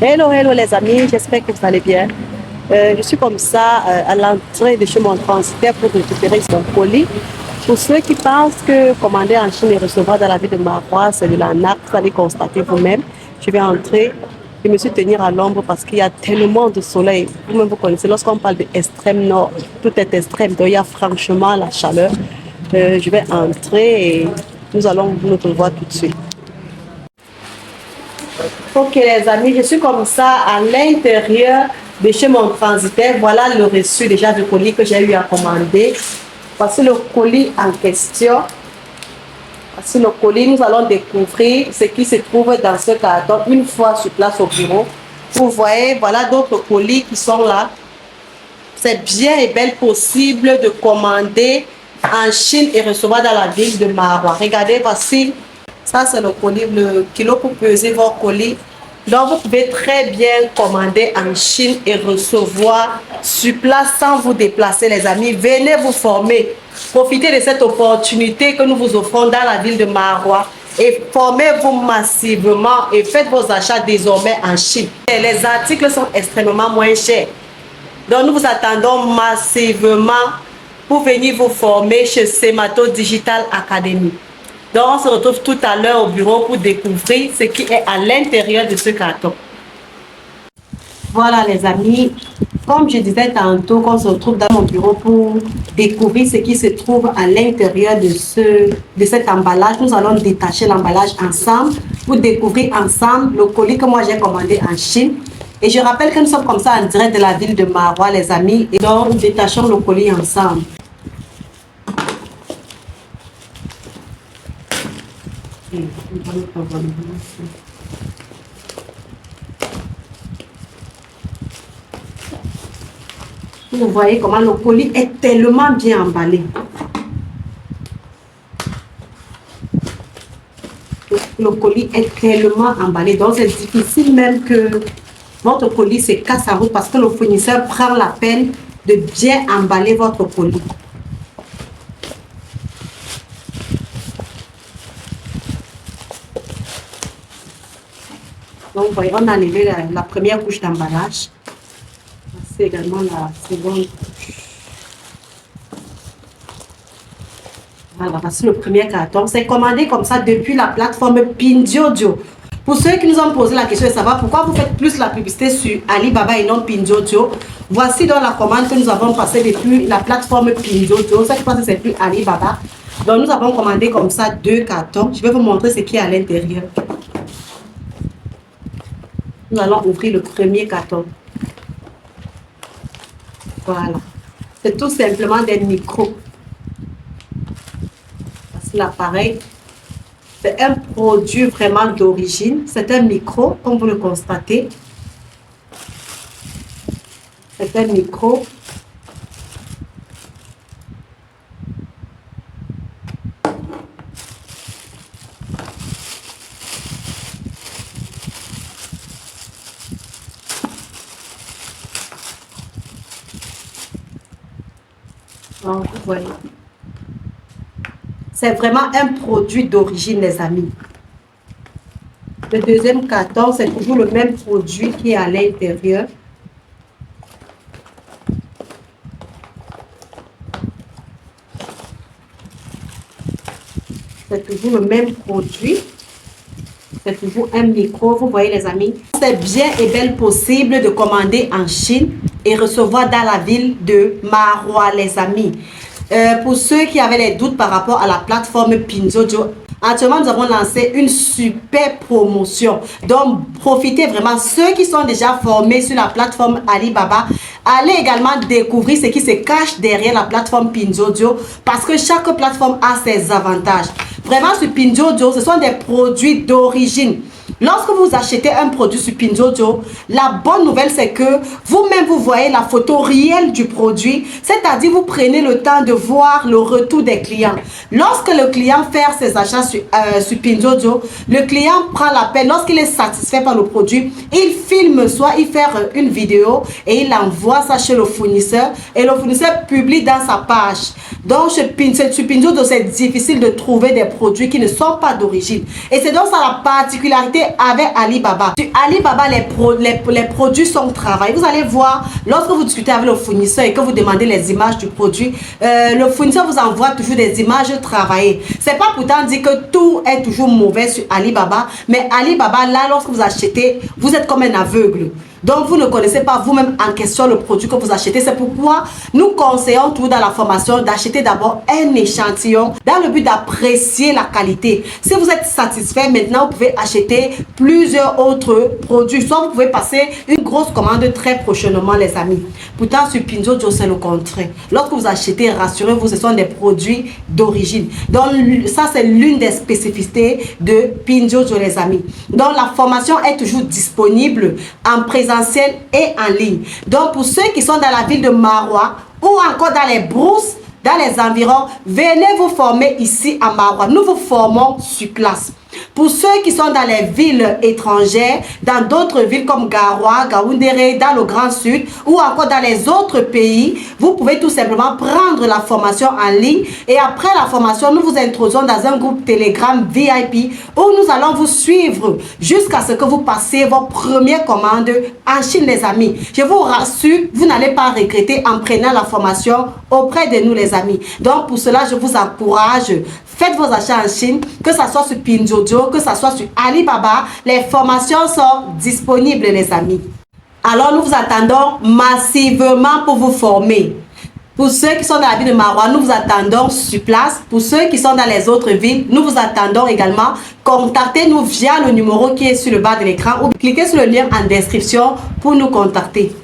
Hello, hello les amis, j'espère que vous allez bien. Je suis comme ça à l'entrée de chez mon transitaire pour récupérer son colis. Pour ceux qui pensent que commander en Chine et recevoir dans la ville de Marois, c'est de l'arnaque, vous allez constater vous-même. Je vais entrer et me suis tenir à l'ombre parce qu'il y a tellement de soleil. Vous-même, vous connaissez, lorsqu'on parle de extrême nord, tout est extrême, donc il y a franchement la chaleur. Je vais entrer et nous allons nous revoir tout de suite. Ok les amis, je suis comme ça à l'intérieur de chez mon transitaire. Voilà le reçu déjà du colis que j'ai eu à commander. Voici le colis en question. Voici le colis, nous allons découvrir ce qui se trouve dans ce carton une fois sur place au bureau. Vous voyez, voilà d'autres colis qui sont là. C'est bien et belle possible de commander en Chine et recevoir dans la ville de Marois. Regardez, voici, ça c'est le colis, le kilo pour peser vos colis. Donc vous pouvez très bien commander en Chine et recevoir sur place sans vous déplacer les amis. Venez vous former. Profitez de cette opportunité que nous vous offrons dans la ville de Marois et formez-vous massivement et faites vos achats désormais en Chine. Et les articles sont extrêmement moins chers. Donc nous vous attendons massivement pour venir vous former chez Semato Digital Academy. Donc on se retrouve tout à l'heure au bureau pour découvrir ce qui est à l'intérieur de ce carton. Voilà les amis, comme je disais tantôt, qu'on se retrouve dans mon bureau pour découvrir ce qui se trouve à l'intérieur de cet emballage. Nous allons détacher l'emballage ensemble pour découvrir ensemble le colis que moi j'ai commandé en Chine. Et je rappelle que nous sommes comme ça en direct de la ville de Marois les amis. Et donc nous détachons le colis ensemble. Vous voyez comment le colis est tellement bien emballé. Le colis est tellement emballé, donc c'est difficile même que votre colis se casse la route parce que le fournisseur prend la peine de bien emballer votre colis. Donc, vous voyez, on a enlevé la première couche d'emballage. C'est également la seconde couche. Voilà, voici le premier carton. C'est commandé comme ça depuis la plateforme Pinduoduo. Pour ceux qui nous ont posé la question de savoir pourquoi vous faites plus la publicité sur Alibaba et non Pinduoduo, voici donc la commande que nous avons passée depuis la plateforme Pinduoduo. Ça, je pense que c'est plus Alibaba. Donc, nous avons commandé comme ça 2 cartons. Je vais vous montrer ce qui est à l'intérieur. Nous allons ouvrir le premier carton. Voilà. C'est tout simplement des micros. Voici l'appareil. C'est un produit vraiment d'origine. C'est un micro, comme vous le constatez. C'est un micro. Donc, vous voyez. C'est vraiment un produit d'origine, les amis. Le deuxième carton, c'est toujours le même produit qui est à l'intérieur. C'est toujours le même produit. C'est toujours un micro, vous voyez les amis. C'est bien et belle possible de commander en Chine et recevoir dans la ville de Marois, les amis. Pour ceux qui avaient des doutes par rapport à la plateforme Pinduoduo, actuellement nous avons lancé une super promotion. Donc profitez vraiment, ceux qui sont déjà formés sur la plateforme Alibaba, allez également découvrir ce qui se cache derrière la plateforme Pinduoduo parce que chaque plateforme a ses avantages. Vraiment sur Pinduoduo, ce sont des produits d'origine. Lorsque vous achetez un produit sur Pinduoduo, la bonne nouvelle c'est que vous-même vous voyez la photo réelle du produit, c'est-à-dire vous prenez le temps de voir le retour des clients. Lorsque le client fait ses achats sur Pinduoduo, le client prend la peine, lorsqu'il est satisfait par le produit, il filme soit il fait une vidéo et il envoie ça chez le fournisseur et le fournisseur publie dans sa page. Donc sur Pinduoduo, c'est difficile de trouver des produits qui ne sont pas d'origine. Et c'est donc ça la particularité acheter avec Alibaba. Sur Alibaba, les produits sont travaillés. Vous allez voir, lorsque vous discutez avec le fournisseur et que vous demandez les images du produit, le fournisseur vous envoie toujours des images travaillées. C'est pas pourtant dire que tout est toujours mauvais sur Alibaba, mais Alibaba, là, lorsque vous achetez, vous êtes comme un aveugle. Donc, vous ne connaissez pas vous-même en question le produit que vous achetez. C'est pourquoi nous conseillons toujours dans la formation d'acheter d'abord un échantillon dans le but d'apprécier la qualité. Si vous êtes satisfait, maintenant, vous pouvez acheter plusieurs autres produits. Soit vous pouvez passer une grosse commande très prochainement, les amis. Pourtant, sur Pinduoduo, c'est le contraire. Lorsque vous achetez, rassurez-vous, ce sont des produits d'origine. Donc, ça, c'est l'une des spécificités de Pinduoduo, les amis. Donc, la formation est toujours disponible en présentiel et en ligne. Donc, pour ceux qui sont dans la ville de Maroua ou encore dans les brousses, dans les environs, venez vous former ici à Maroua. Nous vous formons sur place. Pour ceux qui sont dans les villes étrangères, dans d'autres villes comme Garoua, Gaoundéré, dans le Grand Sud ou encore dans les autres pays, vous pouvez tout simplement prendre la formation en ligne et après la formation, nous vous introduisons dans un groupe Telegram VIP où nous allons vous suivre jusqu'à ce que vous passiez vos premières commandes en Chine, les amis. Je vous rassure, vous n'allez pas regretter en prenant la formation auprès de nous, les amis. Donc, pour cela, je vous encourage. Faites vos achats en Chine, que ce soit sur Pinduoduo, que ce soit sur Alibaba. Les formations sont disponibles, les amis. Alors, nous vous attendons massivement pour vous former. Pour ceux qui sont dans la ville de Maroua, nous vous attendons sur place. Pour ceux qui sont dans les autres villes, nous vous attendons également. Contactez-nous via le numéro qui est sur le bas de l'écran ou cliquez sur le lien en description pour nous contacter.